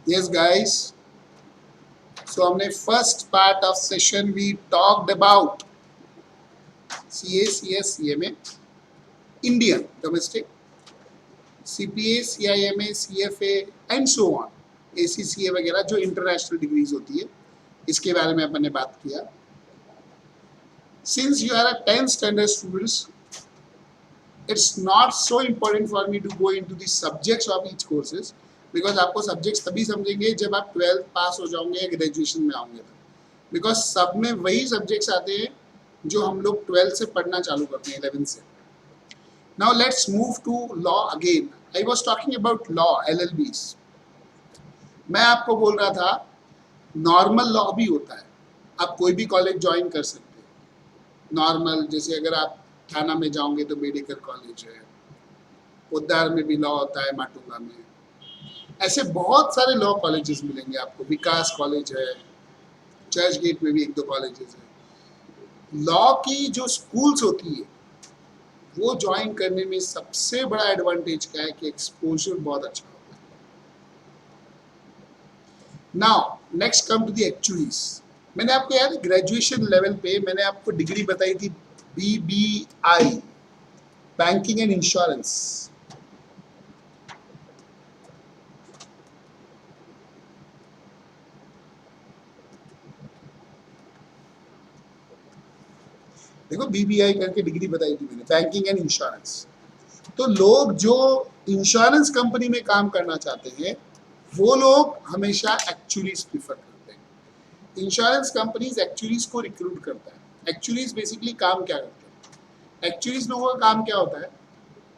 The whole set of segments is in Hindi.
Yes, guys. So हमने first part of session we talked about CA, CS, CMA, Indian domestic, CPA, CIMA, CFA and so on. ACCA वगैरह जो इंटरनेशनल डिग्रीज होती है इसके बारे में अपन ने बात किया. Since you are a 10th standard students, it's not so important for me to go into the subjects of each courses because आपको subjects तभी समझेंगे जब आप 12th पास हो जाओगे या ग्रेजुएशन में आओगे तब, बिकॉज सब में वही सब्जेक्ट्स आते हैं जो हम लोग 12th से पढ़ना चालू करते हैं 11th से. Now let's move to law again. I was talking about law LLBs. मैं आपको बोल रहा था नॉर्मल लॉ भी होता है, आप कोई भी कॉलेज ज्वाइन कर सकते हैं नॉर्मल. जैसे अगर आप थाना में जाओगे तो मेडिकल कॉलेज है, पोद्दार में भी लॉ होता है, माटुंगा में. ऐसे बहुत सारे लॉ कॉलेजेस मिलेंगे आपको. विकास कॉलेज है, चर्च गेट में भी एक दो कॉलेजेस है. लॉ की जो स्कूल्स होती है वो ज्वाइन करने में सबसे बड़ा एडवांटेज क्या है कि एक्सपोजर बहुत अच्छा होता है. Now next come to the actuaries. मैंने आपको याद है ग्रेजुएशन लेवल पे मैंने आपको डिग्री बताई थी BBI, बैंकिंग एंड इंश्योरेंस. देखो BBI करके डिग्री बताई थी मैंने, बैंकिंग एंड इंश्योरेंस. तो लोग जो इंश्योरेंस कंपनी में काम करना चाहते हैं वो लोग हमेशा एक्चुअलीज प्रीफर करते हैं. इंश्योरेंस कंपनीज एक्चुअलीज को रिक्रूट करता है. एक्चुअलीज बेसिकली काम क्या करते हैं? एक्चुअलीज लोगों का काम क्या होता है,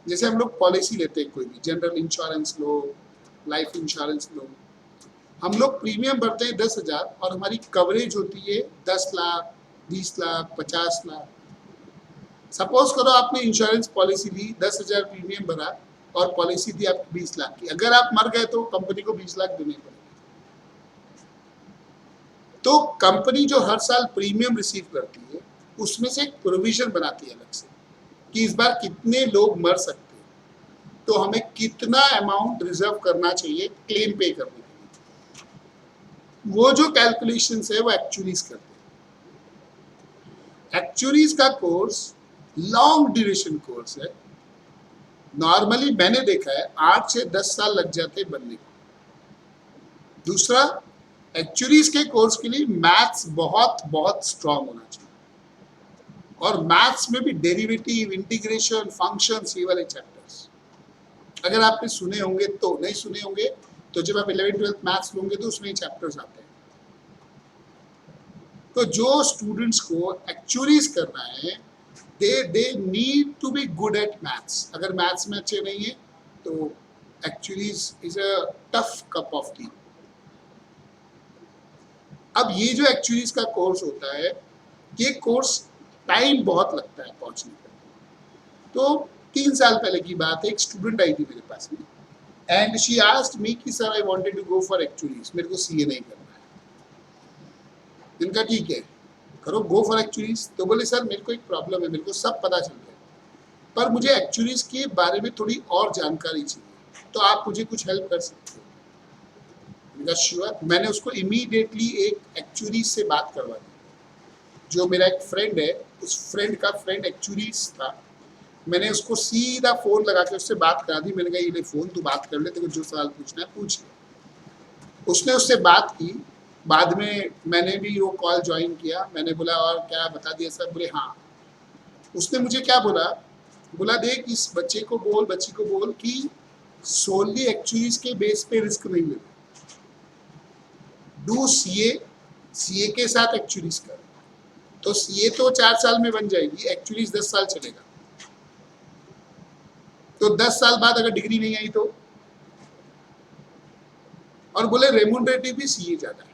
जैसे हम लोग पॉलिसी लेते हैं कोई भी, जनरल इंश्योरेंस लो, लाइफ इंश्योरेंस लो, हम लोग प्रीमियम भरते हैं 10,000 और हमारी कवरेज होती है 10 लाख, 20 लाख, 50 लाख. सपोज करो आपने इंश्योरेंस पॉलिसी ली, 10,000 प्रीमियम भरा और पॉलिसी थी आपकी 20 लाख की. अगर आप मर गए तो कंपनी को 20 लाख देने पड़ेंगे. तो कंपनी जो हर साल प्रीमियम रिसीव करती है उसमें से एक प्रोविजन बनाती है अलग से कि इस बार कितने लोग मर सकते हैं, तो हमें कितना अमाउंट रिजर्व करना चाहिए क्लेम पे करने के लिए. वो जो कैलकुलेशंस है वो एक्चुअलीज करते हैं. एक्चुअलीज का कोर्स लॉन्ग ड्यूरेशन कोर्स है. नॉर्मली मैंने देखा है 8 से 10 साल लग जाते हैं बनने को. दूसरा, एक्चुअलीज के कोर्स के लिए मैथ्स बहुत बहुत स्ट्रांग होना चाहिए और मैथ्स में भी डेरिवेटिव, इंटीग्रेशन, फंक्शंस, ये वाले चैप्टर्स अगर आपने सुने होंगे तो, नहीं सुने होंगे तो जब आप 11th-12th मैथ्स लोगे तो उसमें चैप्टर्स आते हैं. तो जो स्टूडेंट्स को एक्चुअलीज करना है they need to be good at maths. अगर मैथ्स में अच्छे नहीं है तो actually is a tough cup of T. अब ये जो एक्चुअलीज का कोर्स होता है, ये कोर्स टाइम बहुत लगता है पहुंचने पर. तो 3 साल पहले की बात है, एक स्टूडेंट आई थी मेरे पास में एंड शी आस्क्ड मी कि sir I wanted to go for actuaries, मेरे को सीए नहीं करना है. इनका ठीक है, करो, गो फॉर एक्चुअलीज. तो बोले सर मेरे को एक प्रॉब्लम है, मेरे को सब पता चल गया पर मुझे एक्चुअलीज के बारे में थोड़ी और जानकारी चाहिए, तो आप मुझे कुछ हेल्प कर सकते हो? श्योर. मैंने उसको इमीडिएटली एक एक्चुअलीज से बात करवा दी. जो मेरा एक फ्रेंड है, उस फ्रेंड का फ्रेंड एक्चुअलीज था. मैंने उसको सीधा फोन लगा के उससे बात करा दी. मैंने कहा ये ले फोन, तू बात कर ले, तेरे को जो सवाल पूछना है पूछ ले. उसने उससे बात की. बाद में मैंने भी वो कॉल ज्वाइन किया. मैंने बोला और क्या बता दिया सर? बोले हाँ. उसने मुझे क्या बोला, बोला देख इस बच्चे को बोल, बच्ची को बोल कि सोनली एक्चुअलीज के बेस पे रिस्क नहीं लेना. डू सीए के साथ एक्चुअलीज कर. तो सीए तो 4 साल में बन जाएगी, एक्चुअलीज 10 साल चलेगा. तो 10 साल बाद अगर डिग्री नहीं आई तो, और बोले रेम्यूनरेटिव भी सीए ज्यादा है.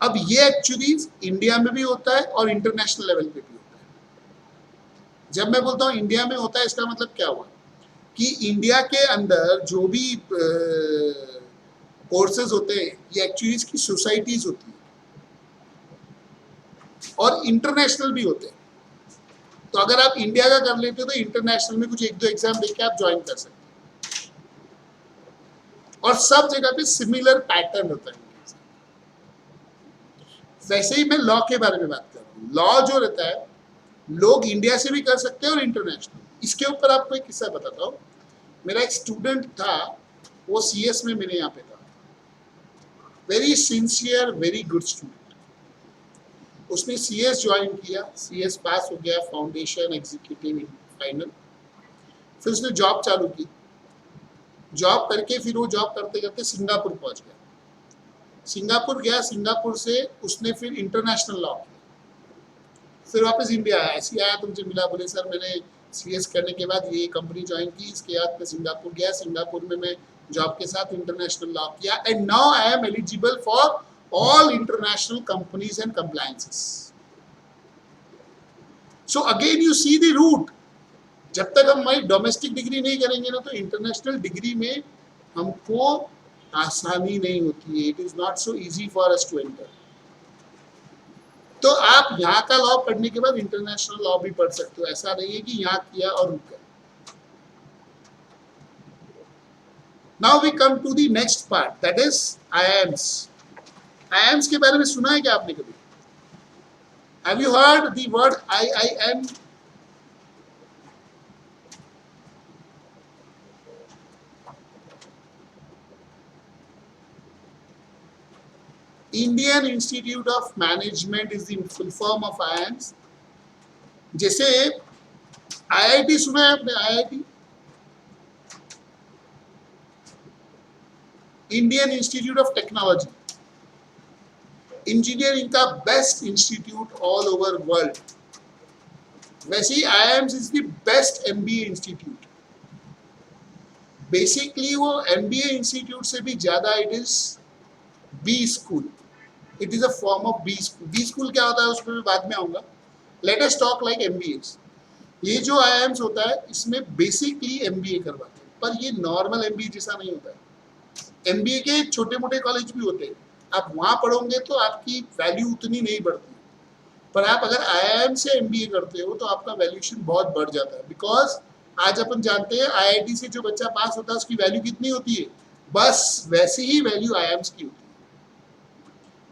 अब ये एक्चुअलीज इंडिया में भी होता है और इंटरनेशनल लेवल पे भी होता है. जब मैं बोलता हूँ इंडिया में होता है, इसका मतलब क्या हुआ कि इंडिया के अंदर जो भी कोर्सेज होते हैं ये एक्चुअलीज की सोसाइटीज होती है और इंटरनेशनल भी होते हैं. तो अगर आप इंडिया का कर लेते हो तो इंटरनेशनल में कुछ 1-2 एग्जाम देके आप ज्वाइन कर सकते हैं. और सब जगह पे सिमिलर पैटर्न होता है। वैसे ही मैं लॉ के बारे में बात कर रहा हूँ। लॉ जो रहता है लोग इंडिया से भी कर सकते हैं और इंटरनेशनल। इसके ऊपर आपको एक किस्सा बताता हूँ। मेरा एक स्टूडेंट था, वो सीएस में मेरे यहाँ पे था, very sincere very good student. उसने सीएस ज्वाइन किया, सीएस पास हो गया, फाउंडेशन एग्जीक्यूटिव फाइनल, फिर उसने जॉब चालू की। जॉब करके फिर वो जॉब करते करते सिंगापुर पहुंच गया। सिंगापुर गया, सिंगापुर से उसने फिर इंटरनेशनल लॉ किया, फिर वापस इंडिया आया। ऐसे आया, तुमसे मिला, बोले सर मैंने सीएस करने के बाद ये कंपनी ज्वाइन की, इसके बाद मैं सिंगापुर गया, सिंगापुर में मैं जॉब के साथ इंटरनेशनल लॉ किया, and now I am eligible for all international companies and compliances. So again you see the route. जब तक हम हमारी डोमेस्टिक डिग्री नहीं करेंगे ना, तो इंटरनेशनल डिग्री में हमको आसानी नहीं होती है। It is not so easy for us to enter. तो आप यहाँ का लॉ पढ़ने के बाद इंटरनेशनल लॉ भी पढ़ सकते हो, ऐसा नहीं है कि यहाँ किया और रुक गए। Now we come to the next part, that is IIMs. IIMs के बारे में सुना है क्या आपने कभी? Have you heard the word IIM? Indian Institute of Management is the full form of IIMs. जैसे आईआईटी सुना है आपने? IIT, Indian Institute of Technology, engineering का best institute all over world. वैसे ही IIMs is the best MBA institute. Basically वो एमबीए इंस्टीट्यूट से भी ज्यादा it is B school. It is a form of B school. B school क्या होता है उसमें मैं बाद में आऊंगा। Let us talk like MBS. ये जो आईआईएम्स होता है इसमें बेसिकली एमबीए करवाते हैं, पर ये नॉर्मल एमबीए जैसा नहीं होता है। एमबीए के छोटे मोटे कॉलेज भी होते हैं, आप वहाँ पढ़ोगे तो आपकी वैल्यू उतनी नहीं बढ़ती, पर आप अगर आईआईएम से एमबीए करते हो तो आपका वैल्यूएशन बहुत बढ़ जाता है। बिकॉज आज अपन जानते हैं आईआईटी से जो बच्चा पास होता है उसकी वैल्यू कितनी होती है, बस वैसी ही वैल्यू आईआईएम्स की होती है।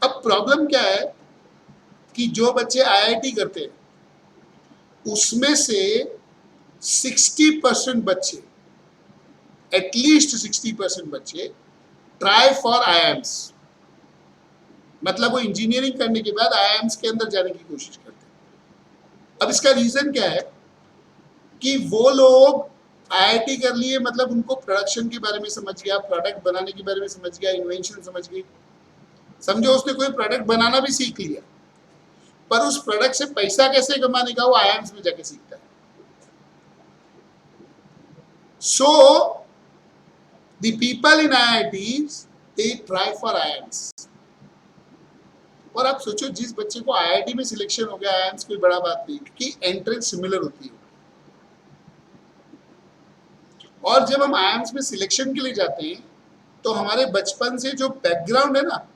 अब प्रॉब्लम क्या है कि जो बच्चे आईआईटी करते हैं उसमें से 60% बच्चे, एटलीस्ट 60% बच्चे ट्राई फॉर आईआईएम्स। मतलब वो इंजीनियरिंग करने के बाद आईआईएम्स के अंदर जाने की कोशिश करते हैं। अब इसका रीजन क्या है कि वो लोग आईआईटी कर लिए, मतलब उनको प्रोडक्शन के बारे में समझ गया, प्रोडक्ट बनाने के बारे में समझ गया, इन्वेंशन समझ गई, समझो उसने कोई प्रोडक्ट बनाना भी सीख लिया, पर उस प्रोडक्ट से पैसा कैसे कमाने का वो आईआईएम्स में जाके सीखता है। So the people in IITs they try for IIMs. और आप सोचो जिस बच्चे को आईआईटी में सिलेक्शन हो गया, आईआईएम्स कोई बड़ा बात नहीं, क्योंकि एंट्रेंस सिमिलर होती है। और जब हम आईआईएम्स में सिलेक्शन के लिए जाते हैं तो हमारे बचपन से जो बैकग्राउंड है ना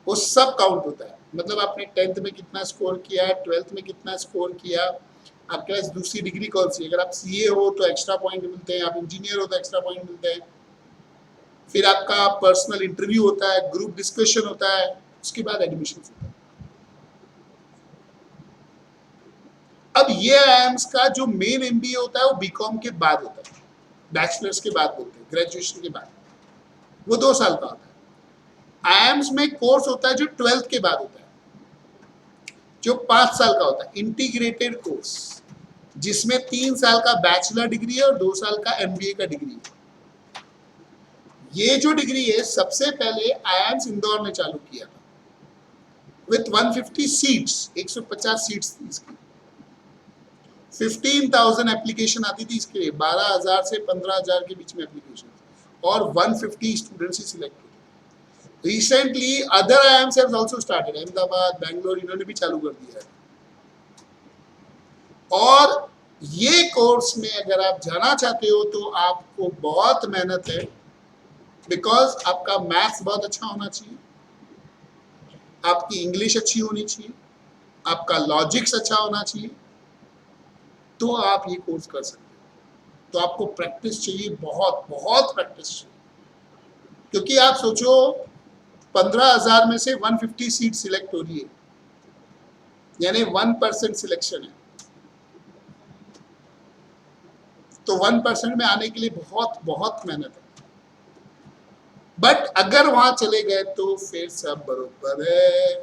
वो सब काउंट होता है। मतलब आपने 10th में कितना स्कोर किया, 12th में कितना स्कोर किया, आपके पास दूसरी डिग्री कौन सी, अगर आप सीए हो तो एक्स्ट्रा पॉइंट मिलते हैं, आप इंजीनियर हो तो एक्स्ट्रा पॉइंट मिलते हैं, फिर आपका पर्सनल इंटरव्यू होता है, ग्रुप डिस्कशन होता है, उसके बाद एडमिशन होता है। अब ये आईआईएम्स का जो मेन एमबीए होता है वो बीकॉम के बाद होता है, बैचलर्स के बाद बोलते हैं, ग्रेजुएशन के बाद, वो 2 साल का होता है। आईआईएम्स में कोर्स होता है जो 12th के बाद होता है, जो 5 साल का होता है, इंटीग्रेटेड कोर्स, जिसमें 3 साल का बैचलर डिग्री है और 2 साल का एमबीए का डिग्री है। ये जो डिग्री है सबसे पहले आईआईएम्स इंदौर ने चालू किया था विथ 150 सीट्स, 150 सीट्स थी इसकी। 15,000 एप्लीकेशन आती थी इसके लिए, 12,000 से 15,000 के बीच में एप्लीकेशन, और 150 स्टूडेंट्स ही सिलेक्ट हुए। Recently other IIMs have also started, Ahmedabad, Bangalore, इन्होंने भी चालू कर दिया है। और ये कोर्स में अगर आप जाना चाहते हो तो आपको बहुत मेहनत है, बिकॉज आपका मैथ्स बहुत अच्छा होना चाहिए, आपकी इंग्लिश अच्छी होनी चाहिए, आपका लॉजिक्स अच्छा होना चाहिए, तो आप ये कोर्स कर सकते हो। तो आपको प्रैक्टिस चाहिए, बहुत बहुत प्रैक्टिस चाहिए। क्योंकि आप सोचो 15,000 में से 150 सीट सिलेक्ट हो रही है, यानी 1% सिलेक्शन है। तो 1% में आने के लिए बहुत बहुत मेहनत है। बट अगर वहां चले गए तो फिर सब बरोबर है।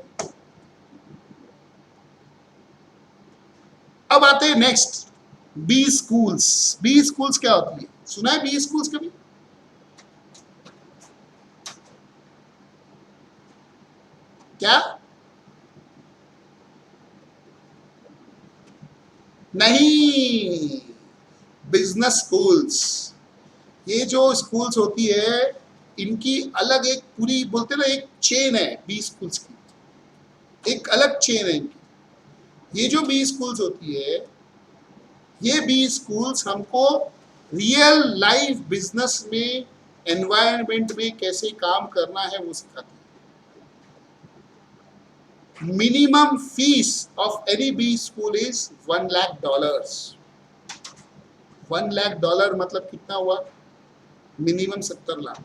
अब आते हैं next, B schools. B schools क्या होती है, सुना है बी स्कूल्स कभी? क्या? नहीं, बिजनेस स्कूल्स। ये जो स्कूल्स होती है इनकी अलग एक पूरी बोलते ना एक चेन है बी स्कूल्स की, एक अलग चेन है इनकी। ये जो बी स्कूल्स होती है, ये बी स्कूल्स हमको रियल लाइफ बिजनेस में एनवायरनमेंट में कैसे काम करना है वो सिखाती है। Minimum fees of any B school is $1 lakh. $1 lakh मतलब कितना हुआ? मिनिमम 70 लाख।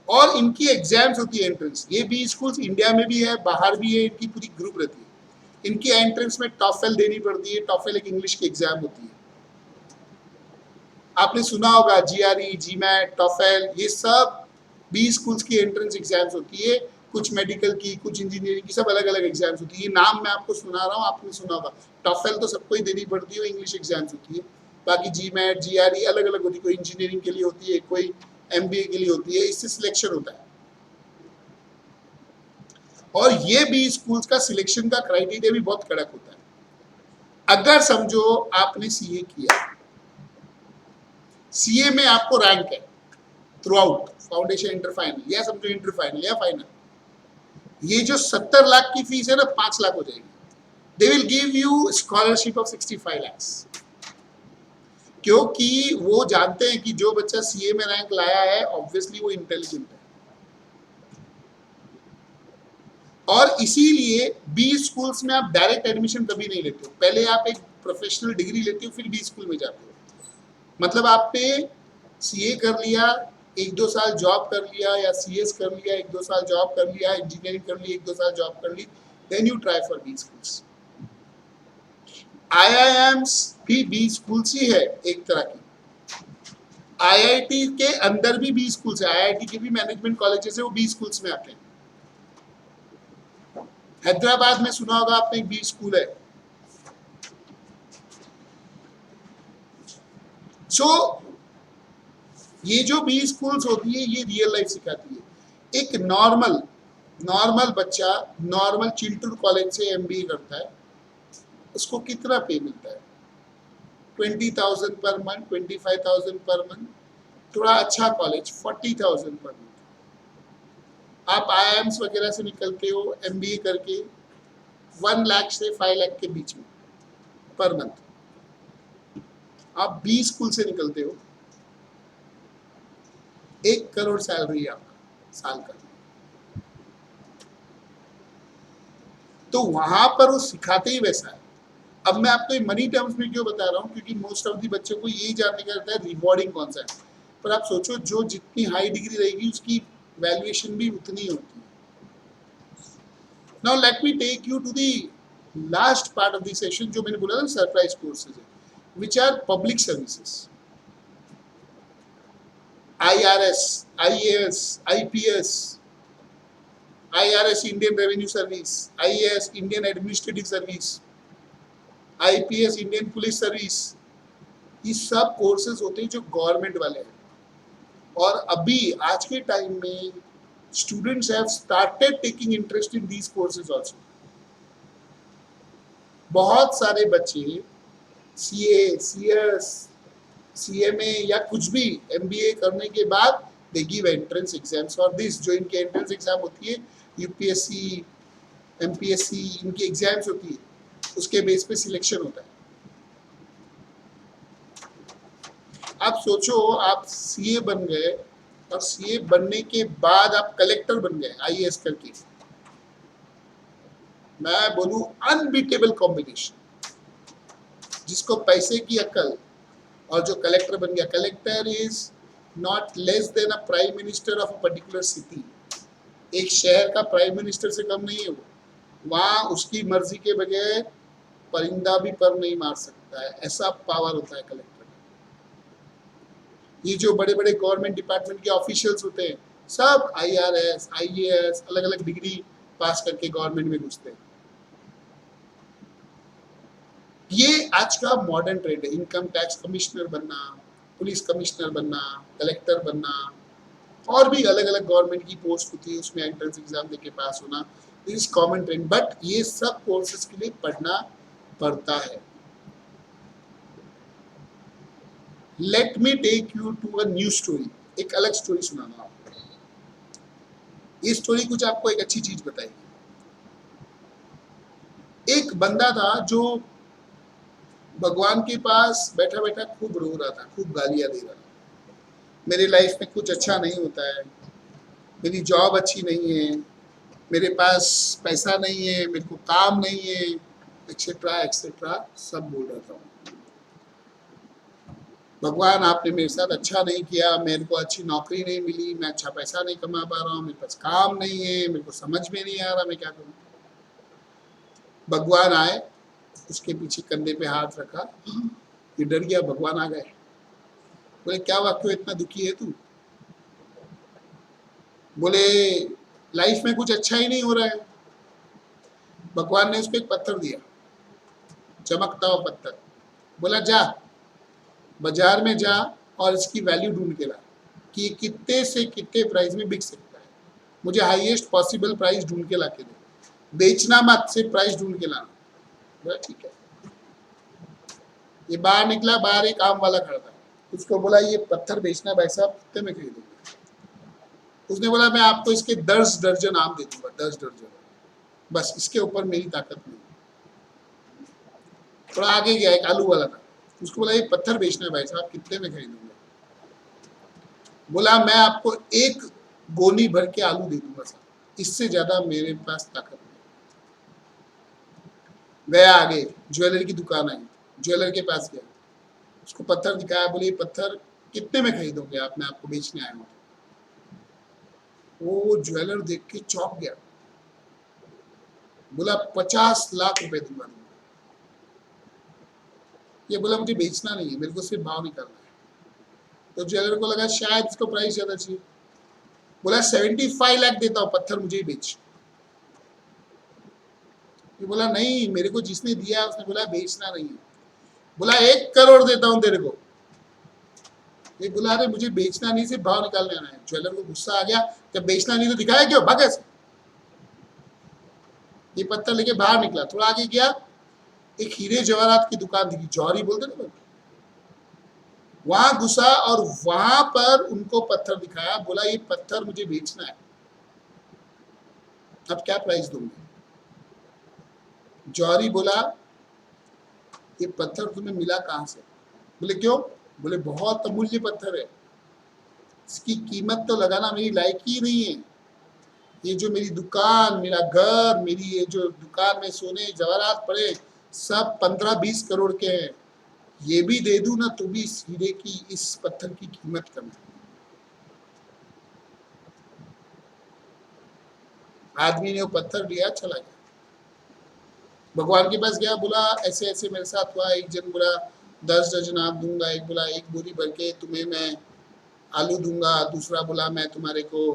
और इनकी एग्जाम्स होती है एंट्रेंस। ये बी स्कूल्स इंडिया में भी है, बाहर भी है, इनकी पूरी ग्रुप रहती है। इनकी एंट्रेंस में टॉफेल देनी पड़ती है। टॉफेल एक इंग्लिश की एग्जाम होती है, आपने सुना होगा, जीआरई, जीमैट, टॉफेल, ये सब बी स्कूल्स की एंट्रेंस एग्जाम्स होती है। कुछ मेडिकल की, कुछ इंजीनियरिंग की, सब अलग अलग एग्जाम्स होती है। ये नाम मैं आपको सुना रहा हूँ, आपने सुना होगा। टॉफेल तो सबको ही देनी पड़ती है, इंग्लिश एग्जाम्स होती है। बाकी जीमैट, जीआरई अलग अलग होती है, कोई इंजीनियरिंग के लिए होती है, कोई एमबीए के लिए होती है, इससे सिलेक्शन होता है। और ये भी स्कूल्स का सिलेक्शन का क्राइटेरिया भी बहुत कड़क होता है। अगर समझो आपने सीए किया, सीए में आपको रैंक है through out, foundation, inter final, या समझो इंटर फाइनल या फाइनल, ये जो 70 लाख की फीस है ना 5 लाख हो जाएगी। They will give you scholarship of 65 lakhs, क्योंकि वो जानते हैं कि जो बच्चा सीए में रैंक लाया है ऑब्वियसली वो इंटेलिजेंट है। और इसीलिए बी स्कूल्स में आप डायरेक्ट एडमिशन कभी नहीं लेते हो, पहले आप एक प्रोफेशनल डिग्री लेते हो फिर बी स्कूल में जाते हो। मतलब आपने सीए कर लिया, 1-2 साल जॉब कर लिया, या सीएस कर लिया, 1-2 साल जॉब कर लिया, इंजीनियरिंग कर ली, 1-2 साल जॉब कर ली, then you try for B schools. IIMs भी बी स्कूल्स ही है एक तरह की। आईआईटी के अंदर भी बी स्कूल्स है, आईआईटी के भी मैनेजमेंट कॉलेजेस है, वो बी स्कूल्स में आते हैं। हैदराबाद में सुना होगा आपने, एक बी स्कूल है। सो ये जो बी स्कूल्स होती है ये रियल लाइफ सिखाती है। एक नॉर्मल बच्चा नॉर्मल चिल्टूर कॉलेज से एमबीए करता है, उसको कितना पे मिलता है? 20,000 पर मंथ, 25,000 पर मंथ। थोड़ा अच्छा कॉलेज 40,000 पर मंथ। आप आईआईएम्स वगैरह से निकलते हो एमबीए करके 1 लाख से 5 लाख के बीच में पर मंथ। आप बी स्कूल से निकलते हो 1 करोड़ सैलरी है आपका साल का। तो वहां पर वो सिखाते ही वैसा है। अब मैं आपको मनी टर्म्स में क्यों बता रहा हूँ, क्योंकि मोस्ट ऑफ दी बच्चों को यही जानने का रहता है रिवॉर्डिंग कौन सा है। पर आप सोचो जो जितनी हाई डिग्री रहेगी उसकी वैल्यूएशन भी उतनी होती है। Now let me take you to the last part of the session, जो मैंने बोला ना सरप्राइज कोर्सेज है, which are public services. IRS, IAS, IPS, IRS Indian revenue service, IAS Indian administrative service, IPS Indian police service, ये सब कोर्सेज होते हैं जो गवर्नमेंट वाले हैं। और अभी आज के टाइम में students have started taking interest in these courses also. बहुत सारे बच्चे सीए, सीएस, सीएमए या कुछ भी एमबीए करने के बाद they give entrance exams for this. जो इनके एंट्रेंस एग्जाम होती है, यूपीएससी, एमपीएससी, इनकी एग्जाम्स होती है, उसके बेस पे सिलेक्शन होता है। आप सोचो आप सीए बन गए और सीए बनने के बाद आप कलेक्टर बन गए आईएएस करके, मैं बोलूं अनबीटेबल कॉम्बिनेशन। जिसको पैसे की अकल और जो कलेक्टर बन गया, collector is not less than a prime minister of a particular city. एक शहर का प्राइम मिनिस्टर से कम नहीं है वो। वहां उसकी मर्जी के बगैर परिंदा भी पर नहीं मार सकता है, ऐसा पावर होता है कलेक्टर का। ये जो बड़े बड़े गवर्नमेंट डिपार्टमेंट के ऑफिशियल्स होते हैं, सब IRS IAS अलग अलग डिग्री पास करके गवर्नमेंट में घुसते हैं। ये आज का मॉडर्न ट्रेंड है, इनकम टैक्स कमिश्नर बनना, पुलिस कमिश्नर बनना, कलेक्टर बनना, और भी अलग अलग गवर्नमेंट की पोस्ट होती है, उसमें एंट्रेंस एग्जाम देके पास होना, this is common trend. But ये सब कोर्सेज के लिए पढ़ना पड़ता है। Let me take you to a new story. एक अलग स्टोरी सुनाना आपको। ये स्टोरी कुछ आपको एक अच्छी चीज बताएगी। एक बंदा था जो भगवान के पास बैठा बैठा खूब रो रहा था, खूब गालियां दे रहा था। मेरी लाइफ में कुछ अच्छा नहीं होता है, मेरी जॉब अच्छी नहीं है, मेरे पास पैसा नहीं है, मेरे को काम नहीं है, एक्सेट्रा एक्सेट्रा सब बोल रहा था। भगवान आपने मेरे साथ अच्छा नहीं किया, मेरे को अच्छी नौकरी नहीं मिली, मैं अच्छा पैसा नहीं कमा पा रहा हूँ, मेरे पास काम नहीं है, मेरे को समझ में नहीं आ रहा मैं क्या करूँ। भगवान आए, उसके पीछे कंधे पे हाथ रखा, ये डर गया, भगवान आ गए। बोले क्या हुआ, क्यों इतना दुखी है तू? बोले लाइफ में कुछ अच्छा ही नहीं हो रहा है। भगवान ने उसको एक पत्थर दिया, चमकता हुआ पत्थर। बोला जा बाजार में जा और इसकी वैल्यू ढूंढ के ला कि कितने से कितने प्राइस में बिक सकता है। मुझे हाईएस्ट पॉसिबल प्राइस ढूंढ के ला के दे, बेचना मत, सिर्फ प्राइस ढूंढ के लाना। बोला ठीक है। ये बाहर निकला, बाहर एक आम वाला खड़ा था। उसको बोला ये पत्थर बेचना भाई साहब, कितने में खरीदोगे? उसने बोला मैं आपको इसके 10 दर्जन आम दे दूंगा, 10 दर्जन, बस इसके ऊपर मेरी ताकत नहीं। थोड़ा आगे गया, एक आलू वाला था। उसको बोला ये पत्थर बेचना है भाई साहब, कितने में खरीदूंगा? बोला मैं आपको एक गोनी भर के आलू दे दूंगा साहब, इससे ज्यादा मेरे पास ताकत नहीं। गया आगे, ज्वेलरी की दुकान आई, ज्वेलर के पास गया, उसको पत्थर दिखाया, बोले ये पत्थर कितने में खरीदोगे आप, मैं आपको बेचने आया हूँ। वो ज्वेलर देख के चौंक गया, बोला 50 लाख रुपए दूंगा। ये बोला मुझे बेचना नहीं है, मेरे को सिर्फ भाव निकालना है। तो ज्वेलर को लगा शायद इसको प्राइस ज्यादा चाहिए। बोला 75 लाख देता हूँ, पत्थर मुझे ही बेच। ये बोला नहीं, मेरे को जिसने दिया उसने बोला बेचना नहीं है। बोला 1 करोड़ देता हूँ तेरे को। ये बोला अरे मुझे बेचना नहीं, सिर्फ भाव निकालने आना है। ज्वेलर को गुस्सा आ गया, जब बेचना नहीं तो दिखाया क्यों, भागे से। ये पत्थर लेके बाहर निकला, थोड़ा आगे गया, एक हीरे जवाहरात की दुकान दिखी, जौहरी बोलते ना, वहां घुसा और वहां पर उनको पत्थर दिखाया। बोला ये पत्थर मुझे बेचना है, अब क्या प्राइस दूंगे? जौहरी बोला ये पत्थर तुम्हें मिला कहां से? बोले क्यों? बोले बहुत अमूल्य पत्थर है, इसकी कीमत तो लगाना मेरी लायक ही नहीं है। ये जो मेरी दुकान, मेरा घर, मेरी ये जो दुकान में सोने जवाहरात पड़े, सब 15-20 करोड़ के हैं। ये भी दे दूं ना तो भी इस हीरे की, इस पत्थर की कीमत कम है। आदमी ने वो पत्थर लिया, चला गया। भगवान के पास गया, बोला ऐसे ऐसे मेरे साथ हुआ। एक जन बोला 10 दर्जन आम दूंगा, एक बोला 1 बोरी भर के तुम्हें मैं आलू दूंगा, दूसरा बोला मैं तुम्हारे को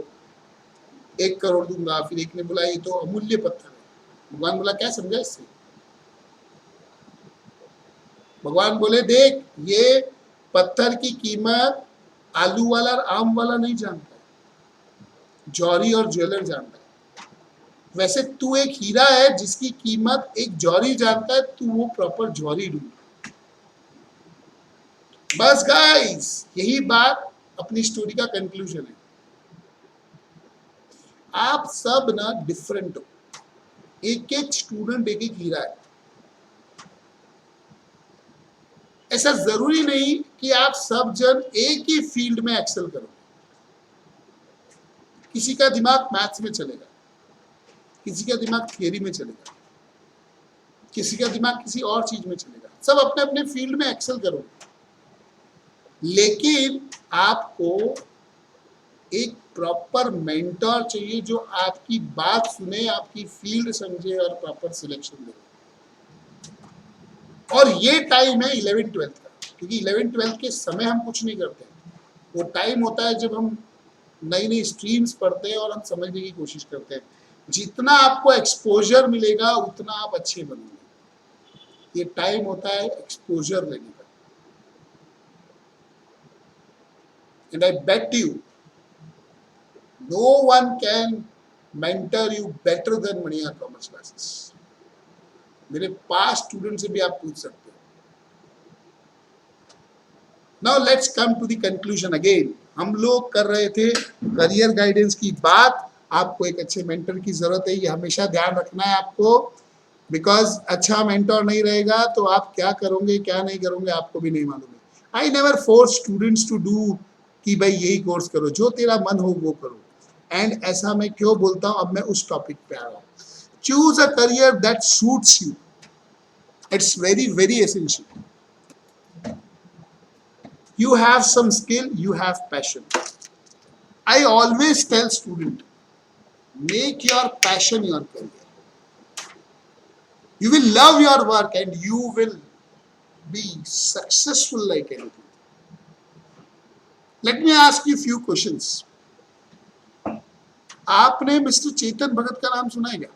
1 करोड़ दूंगा, फिर एक ने बोला ये तो अमूल्य पत्थर है। भगवान बोला क्या समझा इससे? भगवान बोले देख, ये पत्थर की कीमत आलू वाला और आम वाला नहीं जानता, जौहरी और ज्वेलर जानता है। वैसे तू एक हीरा है जिसकी कीमत एक जौहरी जानता है, तू वो प्रॉपर जौहरी ढूंढ। बस गाइस, यही बात अपनी स्टोरी का कंक्लूजन है। आप सब ना डिफरेंट हो, एक एक स्टूडेंट एक एक हीरा है। ऐसा जरूरी नहीं कि आप सब जन एक ही फील्ड में एक्सेल करो। किसी का दिमाग मैथ्स में चलेगा, किसी का दिमाग थियरी में चलेगा, किसी का दिमाग किसी और चीज में चलेगा। सब अपने अपने फील्ड में एक्सेल करो। लेकिन आपको एक प्रॉपर मेंटर चाहिए जो आपकी बात सुने, आपकी फील्ड समझे और प्रॉपर सिलेक्शन दे। और ये टाइम है 11-12 का, क्योंकि 11-12 के समय हम कुछ नहीं करते। वो टाइम होता है जब हम नई नई स्ट्रीम्स पढ़ते हैं और हम समझने की कोशिश करते हैं। जितना आपको एक्सपोजर मिलेगा उतना आप अच्छे बनोगे। ये टाइम होता है एक्सपोजर लेने का। And I bet you no one can mentor you better than Maniyar commerce classes. मेरे पास स्टूडेंट से भी आप पूछ सकते हो। Now let's come to the conclusion again. हम लोग कर रहे थे करियर गाइडेंस की बात। आपको एक अच्छे मेंटर की जरूरत है, ये हमेशा ध्यान रखना है आपको, बिकॉज अच्छा मेंटर नहीं रहेगा तो आप क्या करोगे क्या नहीं करोगे आपको भी नहीं मालूम है। I never force students to do कि भाई यही कोर्स करो, जो तेरा मन हो वो करो। एंड ऐसा मैं क्यों बोलता हूं, अब मैं उस टॉपिक पे आ रहा हूं। Choose a career that suits you, it's very very essential. You have some skill, you have passion. I always tell student, make your passion your career. You will love your work and you will be successful like anything. Let me ask you few questions. आपने मिस्टर चेतन भगत का नाम सुना है क्या?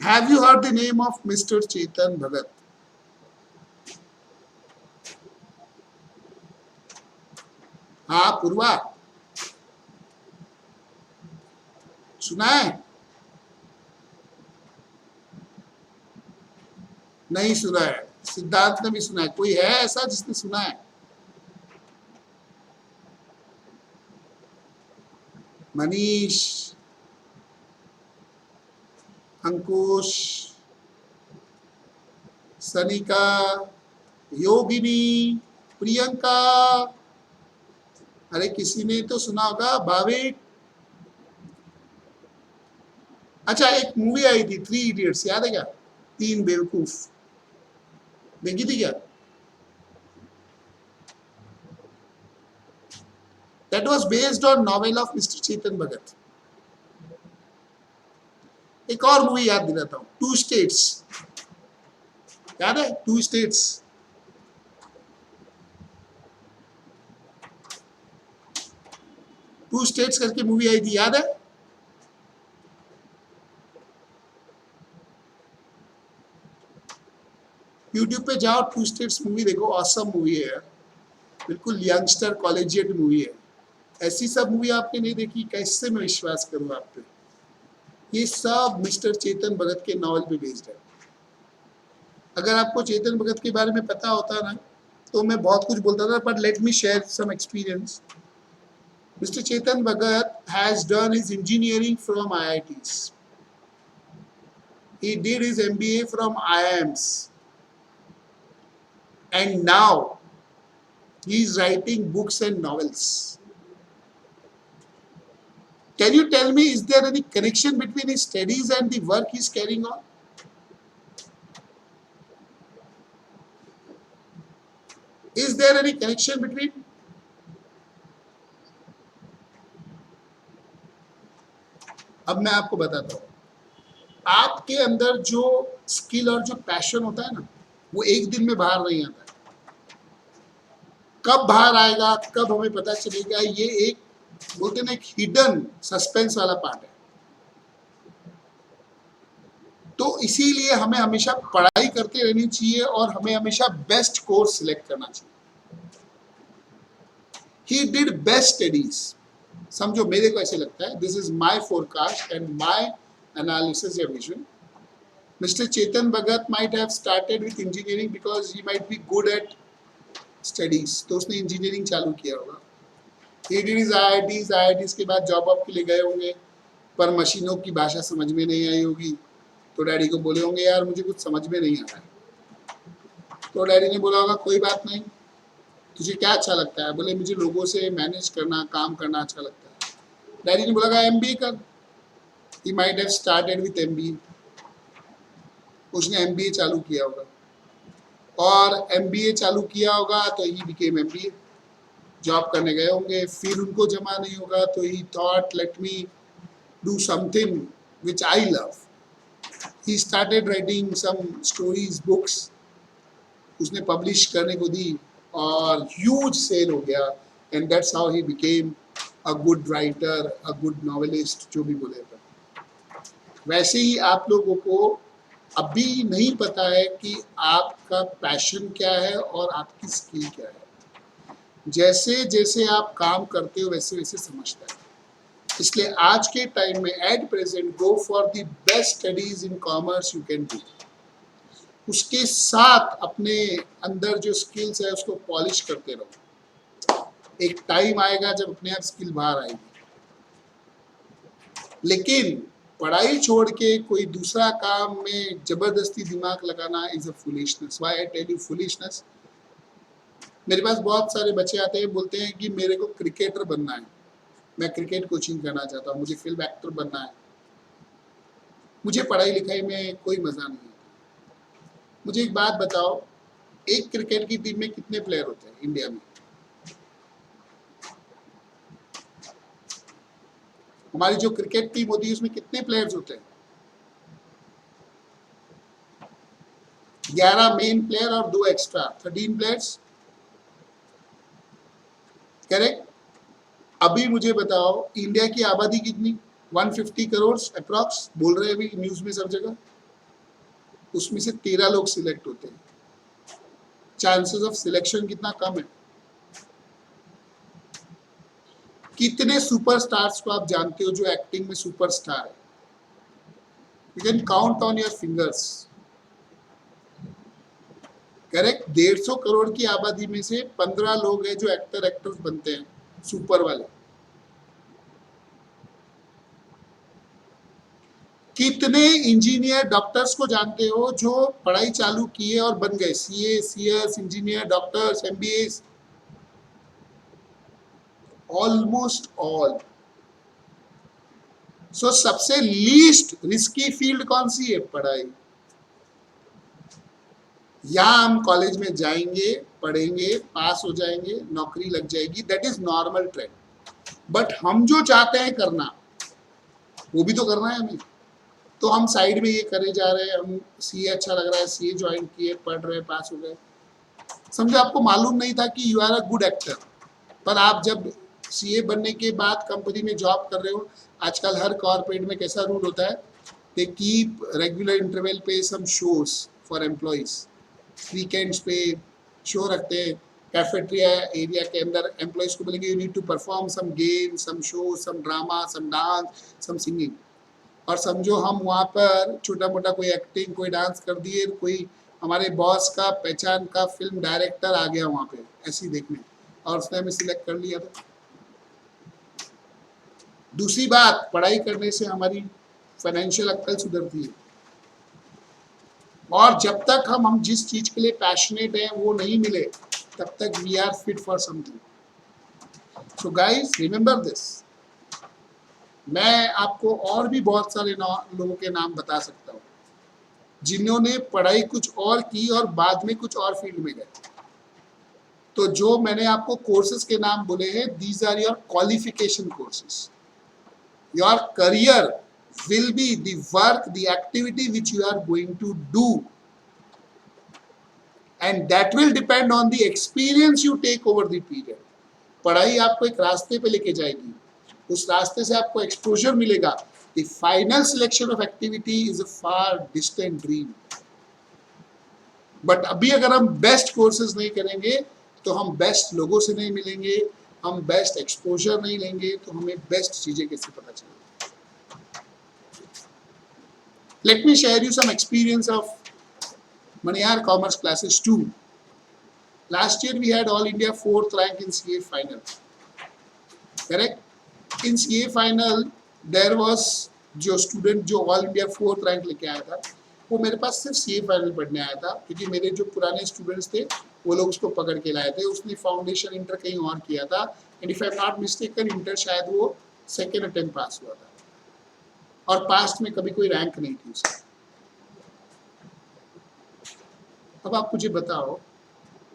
Have you heard the name of Mr. Chetan Bhagat? हाँ पूर्वा, सुना है? नहीं सुना है। सिद्धार्थ ने भी सुना है। कोई है ऐसा जिसने सुना है? मनीष, अंकुश, सनिका, योगिनी, प्रियंका, अरे किसी ने तो सुना होगा। भाविक, अच्छा एक मूवी आई थी 3 इडियट्स, याद है क्या? 3 बेवकूफ, देखी थी क्या? That was based on novel of mister Chetan Bhagat. एक और मूवी याद दिलाता हूँ, 2 स्टेट्स, याद है? 2 स्टेट्स, टू स्टेट्स करके मूवी आई थी, याद है? यूट्यूब पे जाओ, 2 स्टेट्स मूवी देखो, ऑसम मूवी है, बिल्कुल यंगस्टर कॉलेजिएट मूवी है। ऐसी सब मूवी आपने नहीं देखी, कैसे मैं विश्वास करूं आप पे? ये सब मिस्टर चेतन भगत के नॉवल पे बेस्ड है। अगर आपको चेतन भगत के बारे में पता होता ना तो मैं बहुत कुछ बोलता था, but let me share some experience. Mr. Chetan Bhagat has done his engineering from IITs. He did his MBA from IIMs. And now he is writing books and novels. Can you tell me, is there any connection between his studies and the work he is carrying on? Is there any connection between? अब मैं आपको बताता हूँ, आपके अंदर जो स्किल और जो पैशन होता है ना, वो एक दिन में बाहर नहीं आता है। कब बाहर आएगा, कब हमें पता चलेगा, ये एक बोलते ना एक हिडन सस्पेंस वाला पार्ट है। तो इसीलिए हमें हमेशा पढ़ाई करते रहनी चाहिए और हमें हमेशा बेस्ट कोर्स सिलेक्ट करना चाहिए। He did best studies. समझो, मेरे को ऐसे लगता है, this is my forecast and my analysis या vision. Mister Chetan Bhagat might have started with engineering because he might be good at studies, तो उसने इंजीनियरिंग चालू किया होगा। He did his IITs, IITs के बाद जॉब वॉब के लिए गए होंगे, पर मशीनों की भाषा समझ में नहीं आई होगी, तो डैडी को बोले होंगे यार मुझे कुछ समझ में नहीं आ रहा है। तो डैडी ने बोला होगा कोई बात नहीं, तुझे क्या अच्छा लगता है? बोले मुझे लोगों से मैनेज करना, काम करना अच्छा लगता है। डैडी ने बोला MBA कर। He might have started with MBA, उसने MBA चालू किया होगा। और एमबीए चालू किया होगा तो ही बिकेम एमबीए, जॉब करने गए होंगे, फिर उनको जमा नहीं होगा तो he thought let me do something which I love. He started writing some stories books, उसने पब्लिश करने को दी और ह्यूज सेल हो गया, and that's how he became a good writer, a good novelist, जो भी बोले। वैसे ही आप लोगों को अभी नहीं पता है कि आपका पैशन क्या है और आपकी स्किल क्या है। जैसे जैसे आप काम करते हो वैसे वैसे समझता है। इसलिए आज के टाइम में at present go for the best studies in commerce you can do. उसके साथ अपने अंदर जो स्किल्स है उसको पॉलिश करते रहो। एक टाइम आएगा जब अपने आप स्किल बाहर आएगी। लेकिन पढ़ाई छोड़ के कोई दूसरा काम में जबरदस्ती दिमाग लगाना is a foolishness. Why I tell you foolishness? मेरे पास बहुत सारे बच्चे आते हैं, बोलते हैं कि मेरे को क्रिकेटर बनना है, मैं क्रिकेट कोचिंग करना चाहता हूँ, मुझे फिल्म एक्टर बनना है, मुझे पढ़ाई लिखाई में कोई मजा नहीं है। मुझे एक बात बताओ, एक क्रिकेट की टीम में कितने प्लेयर होते हैं इंडिया में? हमारी जो क्रिकेट टीम होती है उसमें कितने प्लेयर्स होते हैं? 11 मेन प्लेयर और 2 एक्स्ट्रा, 13 प्लेयर्स, करेक्ट? अभी मुझे बताओ इंडिया की आबादी कितनी? 150 करोड़ अप्रॉक्स बोल रहे हैं अभी न्यूज में सब जगह। उसमें से 13 लोग सिलेक्ट होते हैं। चांसेस ऑफ सिलेक्शन कितना कम है। कितने सुपरस्टार्स को आप जानते हो जो एक्टिंग में सुपरस्टार है? You can count on your fingers, correct? 150 crore की आबादी में से 15 लोग हैं जो एक्टर एक्टर्स बनते हैं, सुपर वाले। कितने इंजीनियर डॉक्टर्स को जानते हो जो पढ़ाई चालू किए और बन गए CA, CS, engineer, doctors, MBS? Almost all. So सबसे लीस्ट रिस्की फील्ड कौन सी है? पढ़ाई। यहाँ हम कॉलेज में जाएंगे, पढ़ेंगे, पास हो जाएंगे, नौकरी लग जाएगी, that is normal trend. But हम जो चाहते हैं करना वो भी तो करना है हमें। तो हम साइड में ये करे जा रहे हैं, हम सीए अच्छा लग रहा है, सीए ज्वाइन किए, पढ़ रहे, पास हो गए। समझो आपको मालूम नहीं था कि you are a good actor, पर आप जब सीए बनने के बाद कंपनी में जॉब कर रहे हो, आजकल हर कॉर्पोरेट में कैसा रूल होता है, दे कीप रेगुलर इंटरवल पे some shows for employees. Weekends पे शो रखते हैं, कैफेटेरिया एरिया के अंदर एम्प्लॉइज को बोलेंगे you need to perform some game, some show, some drama, some dance, some singing. और समझो हम वहाँ पर छोटा मोटा कोई एक्टिंग, कोई डांस कर दिए, कोई हमारे बॉस का पहचान का फिल्म डायरेक्टर आ गया वहाँ पे ऐसे ही देखने, और उसने हमें सिलेक्ट कर लिया। तो दूसरी बात, पढ़ाई करने से हमारी फाइनेंशियल अक्ल सुधरती है, और जब तक हम जिस चीज के लिए पैशनेट हैं वो नहीं मिले तब तक we are fit for something. So guys remember this. मैं आपको और भी बहुत सारे लोगों के नाम बता सकता हूँ जिन्होंने पढ़ाई कुछ और की और बाद में कुछ और फील्ड में गए। तो जो मैंने आपको कोर्सेज के नाम बोले हैं, these are your qualification courses. Your career will be the work, the activity which you are going to do, and that will depend on the experience you take over the period. पढ़ाई आपको एक रास्ते पे लेके जाएगी, उस रास्ते से आपको एक्सपोजर मिलेगा। The final selection of activity is a far distant dream. But अभी अगर हम बेस्ट कोर्सेज नहीं करेंगे तो हम बेस्ट लोगों से नहीं मिलेंगे, हम बेस्ट एक्सपोजर नहीं लेंगे, तो हमें बेस्ट चीजें कैसे पता चलेगी। Let me share you some experience of Maniyar Commerce classes too. Last year we had All India 4th rank in CA final. Correct? In CA final there was जो स्टूडेंट जो ऑल इंडिया 4th रैंक लेके आया था वो मेरे पास सिर्फ सीए फाइनल पढ़ने आया था, क्योंकि मेरे जो पुराने स्टूडेंट्स थे वो लोग उसको पकड़ के लाए थे। उसने फाउंडेशन इंटर कहीं और किया था, and if I am not mistaken inter शायद वो सेकेंड अटेम्प्ट पास हुआ था, और पास्ट में कभी कोई रैंक नहीं थी उसकी। अब आप मुझे बताओ,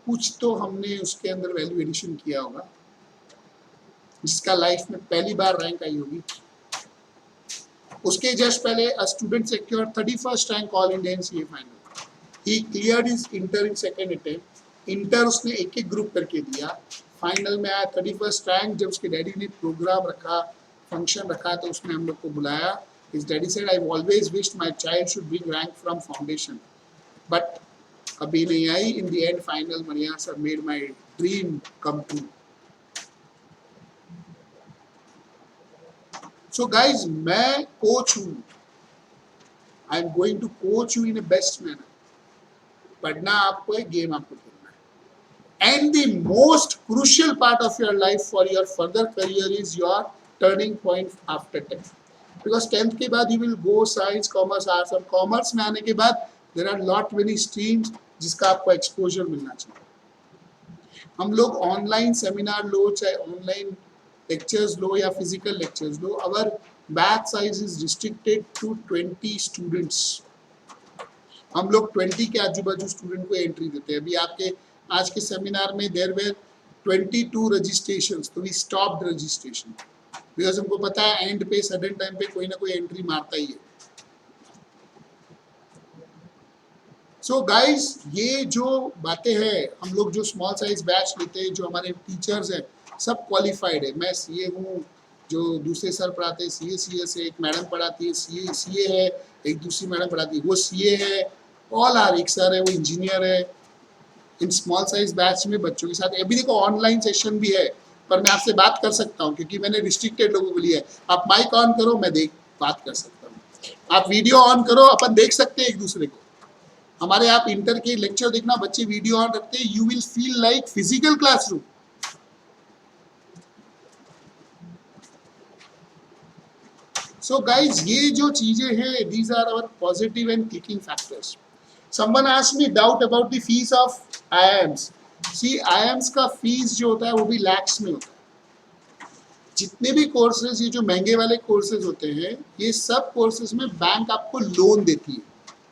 कुछ तो हमने उसके अंदर वैल्यू एडिशन किया होगा जिसका लाइफ में पहली बार रैंक आई होगी। उसके जस्ट पहले a student secure 31st rank all India CA final. He cleared his inter in second attempt. Inter उसने एक एक ग्रुप करके दिया, फाइनल में आया 31st रैंक। जब उसके डैडी ने प्रोग्राम रखा, फंक्शन रखा, तो उसने हम लोग को बुलाया। His daddy said I always wished my child should bring rank from foundation, but कभी नहीं आई। In the end final Maria sir made my dream come true. So guys, मैं कोच हूं, I am going to coach you in a best manner. पढ़ना आपको है, गेम आपको खेलना है। And the most crucial part of your life for your further career is your turning point after 10th। Because 10th के बाद you will go science, commerce, arts. और कॉमर्स में आने के बाद there are lot many streams जिसका आपको एक्सपोजर मिलना चाहिए। हम लोग ऑनलाइन सेमिनार लो, चाहे ऑनलाइन लेक्चर्स लो या फिजिकल लेक्चर्स लो, our batch size is restricted to 20 students. हम लोग 20 के आजू बाजू स्टूडेंट को एंट्री देते हैं। अभी आपके आज के सेमिनार में देयर वेर 22 रजिस्ट्रेशंस, तो वी स्टॉप्ड रजिस्ट्रेशन बिकॉज हमको पता है एंड पे सडन टाइम पे कोई ना कोई एंट्री मारता ही है। सो गाइस, ये जो बातें हैं, हम लोग जो स्मॉल साइज बैच लेते हैं, जो हमारे टीचर्स हैं सब क्वालिफाइड है। मैं सीए हूँ, जो दूसरे सर पढ़ाते हैं सीए से, एक मैडम पढ़ाती है सीए है, एक दूसरी मैडम पढ़ाती है वो सीए है, ऑल आर, एक सर है वो इंजीनियर है। इन स्मॉल साइज बैच में बच्चों के साथ अभी देखो ऑनलाइन सेशन भी है, पर मैं आपसे बात कर सकता हूँ क्योंकि मैंने रिस्ट्रिक्टेड लोगों के लिए है। आप माइक ऑन करो, मैं बात कर सकता हूँ। आप वीडियो ऑन करो, अपन देख सकते हैं एक दूसरे को। हमारे आप इंटर के लेक्चर देखना, बच्चे वीडियो ऑन रखते हैं, you will feel like physical classroom. So guys, ये जो चीजें हैं, these are our positive and clicking factors. Someone asked me doubt about the fees of IIMs. See, IIMs का फीस जो होता है वो भी लैक्स में होता है। जितने भी कोर्सेज, ये जो महंगे वाले कोर्सेज होते हैं, ये सब कोर्सेज में बैंक आपको लोन देती है,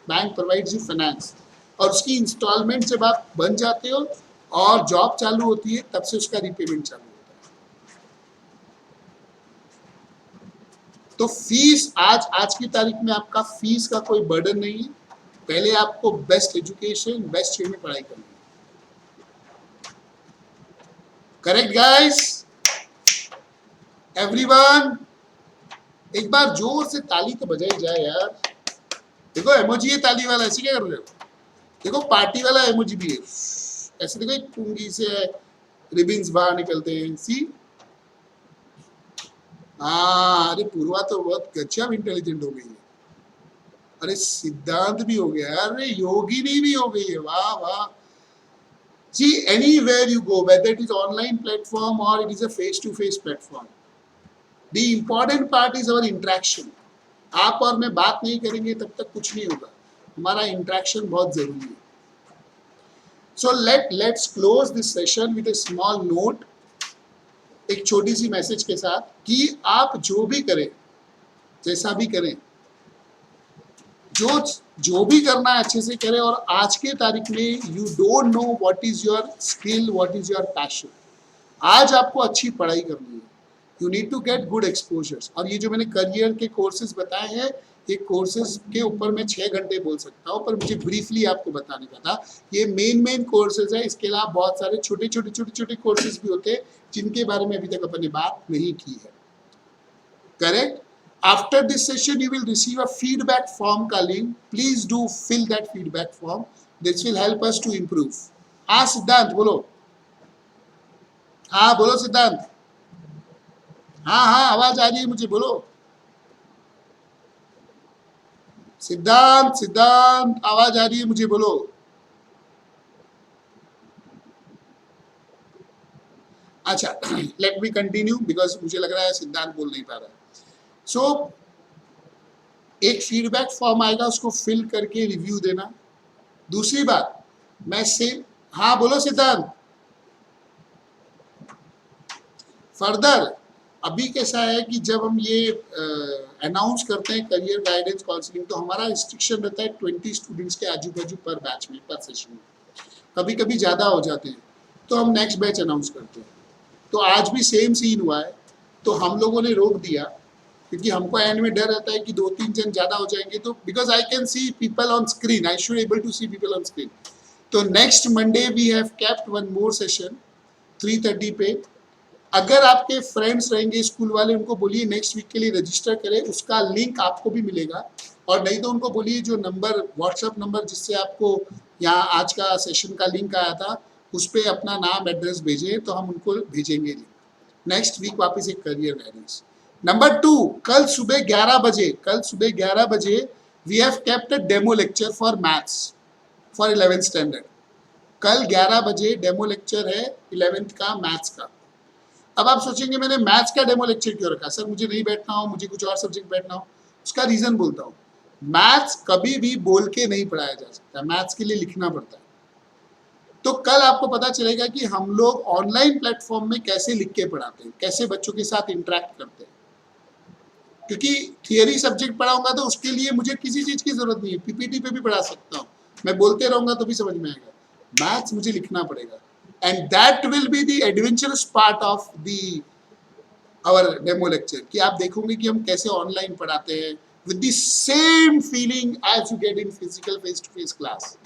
बैंक प्रोवाइड्स यू फाइनेंस, और उसकी इंस्टॉलमेंट जब आप बन जाते हो और जॉब चालू होती है तब से उसका रिपेमेंट चालू होता है। तो फीस आज की तारीख में आपका फीस का कोई बर्डन नहीं है। पहले आपको बेस्ट एजुकेशन, बेस्ट फील्ड में पढ़ाई करनी है। Correct guys? एवरीवन, एक बार जोर से ताली तो बजाई जाए यार। देखो इमोजी है ताली वाला, ऐसे क्या कर रहे हो? देखो पार्टी वाला इमोजी भी है, ऐसे देखो, एक पुंगी से रिबिन्स बाहर निकलते हैं। सी, हाँ, अरे पूर्वा तो बहुत गजब इंटेलिजेंट हो गई है। अरे सिद्धांत भी हो गया, अरे योगिनी भी हो गई है, वाह वाह। See, anywhere you go, whether it is online platform or it is a face-to-face platform, the important part is our interaction. आप और मैं बात नहीं करेंगे तब तक कुछ नहीं होगा, हमारा इंटरेक्शन बहुत जरूरी है। So let's close this session with a small note, एक छोटी सी मैसेज के साथ कि आप जो भी करें, जैसा भी करें, जो भी करना है अच्छे से करें। और आज के तारीख में you don't know what is your skill, what is your passion. आज आपको अच्छी पढ़ाई करनी है, you need to get good exposures. और ये जो मैंने करियर के कोर्सेज बताए हैं, ये कोर्सेज के ऊपर मैं 6 घंटे बोल सकता हूँ, पर मुझे ब्रीफली आपको बताने का था। ये मेन कोर्सेज है, इसके अलावा बहुत सारे छोटे कोर्सेज भी होते हैं जिनके बारे में अभी तक अपन ने बात नहीं की है। Correct? After this session, you will receive a feedback form का link. Please do fill that feedback form. This will help us to improve. हाँ सिद्धांत बोलो, हाँ बोलो सिद्धांत, हाँ हाँ आवाज आ रही है मुझे, बोलो सिद्धांत आवाज आ रही है मुझे, बोलो। अच्छा, लेट मी कंटिन्यू बिकॉज मुझे लग रहा है सिद्धांत बोल नहीं पा रहा है। सो एक फीडबैक फॉर्म आएगा, उसको फिल करके रिव्यू देना। दूसरी बात, मैं से, हाँ बोलो सिद्धांत। फर्दर अभी कैसा है कि जब हम ये अनाउंस करते हैं करियर गाइडेंस काउंसलिंग, तो हमारा रिस्ट्रिक्शन रहता है 20 स्टूडेंट्स के आजू बाजू पर बैच में, पर सेशन में। कभी कभी ज़्यादा हो जाते हैं तो हम नेक्स्ट बैच अनाउंस करते हैं। तो आज भी सेम सीन हुआ है, तो हम लोगों ने रोक दिया क्योंकि हमको एंड में डर रहता है कि 2-3 जन ज़्यादा हो जाएंगे, तो because I can see people on screen, I should able to see people on screen. तो next Monday we have kept one more session 3:30 पे। अगर आपके फ्रेंड्स रहेंगे स्कूल वाले, उनको बोलिए नेक्स्ट वीक के लिए रजिस्टर करें, उसका लिंक आपको भी मिलेगा। और नहीं तो उनको बोलिए जो नंबर, व्हाट्सएप नंबर जिससे आपको यहाँ आज का सेशन का लिंक आया था, उस पर अपना नाम एड्रेस भेजें तो हम उनको भेजेंगे लिंक। नेक्स्ट वीक वापस एक करियर गाइडेंस। नंबर 2, कल सुबह 11 बजे we have kept a demo lecture for maths for 11th standard. कल 11 बजे डेमो लेक्चर है 11th का मैथ्स का। अब आप सोचेंगे मैंने मैथ्स का डेमो लेक्चर क्यों रखा सर, मुझे नहीं बैठना हो, मुझे कुछ और सब्जेक्ट बैठना हो। उसका रीजन बोलता हूँ, मैथ्स कभी भी बोल के नहीं पढ़ाया जा सकता, मैथ्स के लिए लिखना पड़ता है। तो कल आपको पता चलेगा कि हम लोग ऑनलाइन प्लेटफॉर्म में कैसे लिख के पढ़ाते हैं, कैसे बच्चों के साथ इंटरेक्ट करते हैं। क्योंकि थियरी सब्जेक्ट पढ़ाऊंगा तो उसके लिए मुझे किसी चीज की जरूरत नहीं है, पीपीटी पे भी पढ़ा सकता हूँ, मैं बोलते रहूंगा तो भी समझ में आएगा। मैथ्स मुझे लिखना पड़ेगा, and that will be the adventurous part of the our demo lecture, कि आप देखोगे कि हम कैसे ऑनलाइन पढ़ाते हैं with the same feeling as you get in physical face to face class.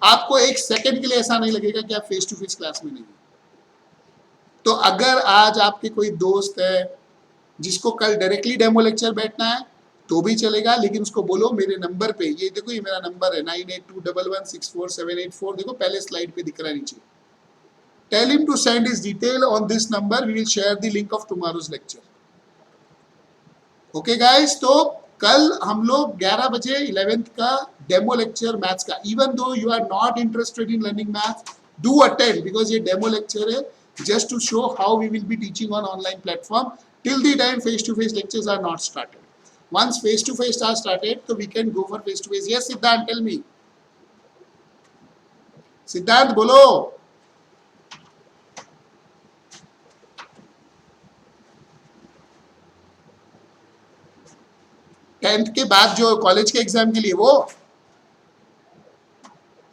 आपको एक सेकंड के लिए ऐसा नहीं लगेगा कि आप फेस टू फेस क्लास में नहीं। तो अगर आज आपके कोई दोस्त है जिसको कल डायरेक्टली डेमो लेक्चर बैठना है तो भी चलेगा, लेकिन उसको बोलो मेरे नंबर पे, ये देखो ये मेरा नंबर है 9821164784, देखो पहले स्लाइड पे दिख रहा है नीचे। Tell him to send his detail on this number. We will share the link of tomorrow's lecture. Okay guys, तो कल हम लोग 11 बजे 11th का डेमो लेक्चर मैथ्स का, even though you are not interested in learning maths, do attend because ये डेमो लेक्चर है just to show how we will be teaching on online platform till the time face to face lectures are not started. Once face to face are started, so we can go for face to face. Yes Siddhant, tell me. Siddhant बोलो। टेंथ के बाद जो कॉलेज के एग्जाम के लिए वो,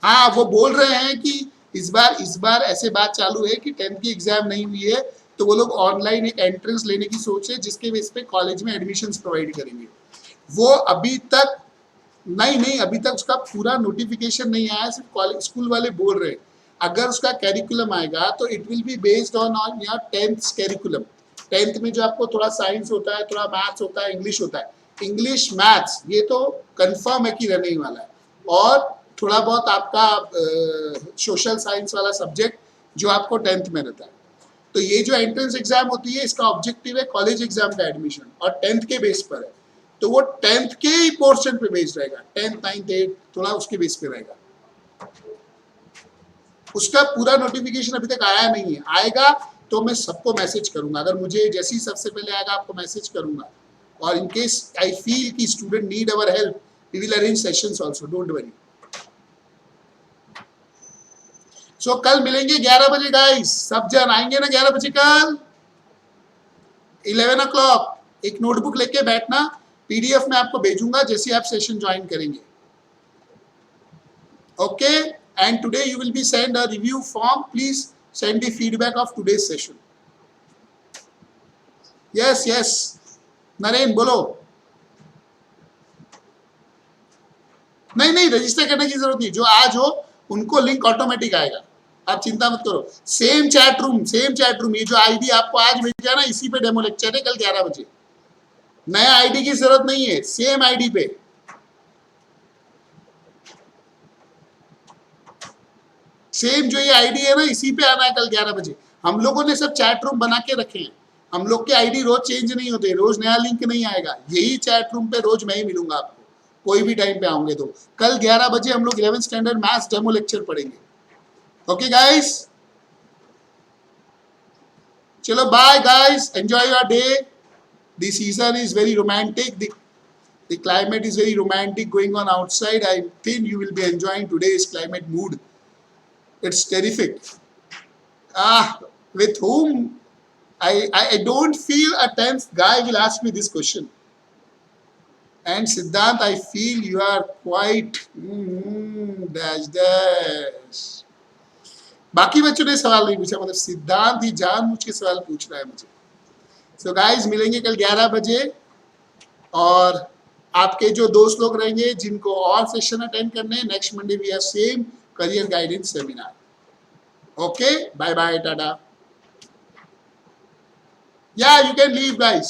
हाँ वो बोल रहे हैं कि इस बार ऐसे बात चालू है कि 10th की एग्जाम नहीं हुई है तो वो लोग ऑनलाइन एक एंट्रेंस लेने की सोच है जिसके बेस पे कॉलेज में एडमिशंस प्रोवाइड करेंगे। वो अभी तक नहीं अभी तक उसका पूरा नोटिफिकेशन नहीं आया, सिर्फ कॉलेज स्कूल वाले बोल रहे हैं। अगर उसका कैरिकुलम आएगा तो it will be based on your 10th curriculum. 10th में जो आपको थोड़ा साइंस होता है, थोड़ा मैथ्स होता है, इंग्लिश होता है, इंग्लिश मैथ्स ये तो कंफर्म है कि रहने ही वाला है, और थोड़ा बहुत आपका सोशल साइंस वाला सब्जेक्ट जो आपको 10th में रहता है। तो ये जो एंट्रेंस एग्जाम होती है इसका ऑब्जेक्टिव है कॉलेज एग्जाम का एडमिशन, और 10th के बेस पर है, तो वो 10th के ही पोर्शन पे बेस्ड रहेगा, 10th 9th 8th थोड़ा उसके बेस पे रहेगा। उसका पूरा नोटिफिकेशन अभी तक आया नहीं है, आएगा तो मैं सबको मैसेज करूंगा, अगर मुझे जैसे ही सबसे पहले आएगा आपको मैसेज करूंगा, और इन केस आई फील कि student need our help we will arrange sessions also, don't worry. So कल मिलेंगे 11 बजे गाइस, सब जन आएंगे ना 11 बजे कल 11 o'clock। एक नोटबुक लेके बैठना, पीडीएफ में आपको भेजूंगा जैसे आप सेशन ज्वाइन करेंगे। Okay, and today you will be send a review form, please send the feedback of today's session. Yes yes Naren बोलो। नहीं रजिस्टर करने की जरूरत नहीं, जो आज हो उनको लिंक ऑटोमेटिक आएगा, आप चिंता मत करो। सेम चैट रूम, ये जो आईडी आपको आज भेजा ना इसी पे डेमो लेक्चर है कल 11 बजे। नया आईडी की जरूरत नहीं है, सेम आईडी पे। सेम जो ये आईडी है ना इसी पे आना है कल 11 बजे। हम लोगों ने सब चैट रूम बना के रखे हैं, हम लोग के आईडी रोज चेंज नहीं होते, रोज नया लिंक नहीं आएगा, यही चैट रूम पे रोज मैं ही मिलूंगा आपको, कोई भी टाइम पे आओगे तो। कल 11 बजे हम लोग 11th standard maths demo lecture पढ़ेंगे। ओके गाइस, चलो bye guys, enjoy your day. The season is very romantic, the climate is very romantic going on outside. I think you will be enjoying today's climate mood. It's terrific. With whom I don't feel a 10th guy will ask me this question. And Siddhant, I feel you are quite dash dash. बाकी बच्चों ने सवाल नहीं पूछा, मतलब सिद्धांत ही जानबूझ के सवाल पूछ रहा है मुझे. सो गाइस, मिलेंगे कल 11 बजे. और आपके जो दोस्त लोग रहेंगे जिनको और सेशन अटेंड करने हैं, next Monday we have same career guidance seminar. Okay, bye bye, tata. Yeah, you can leave, guys.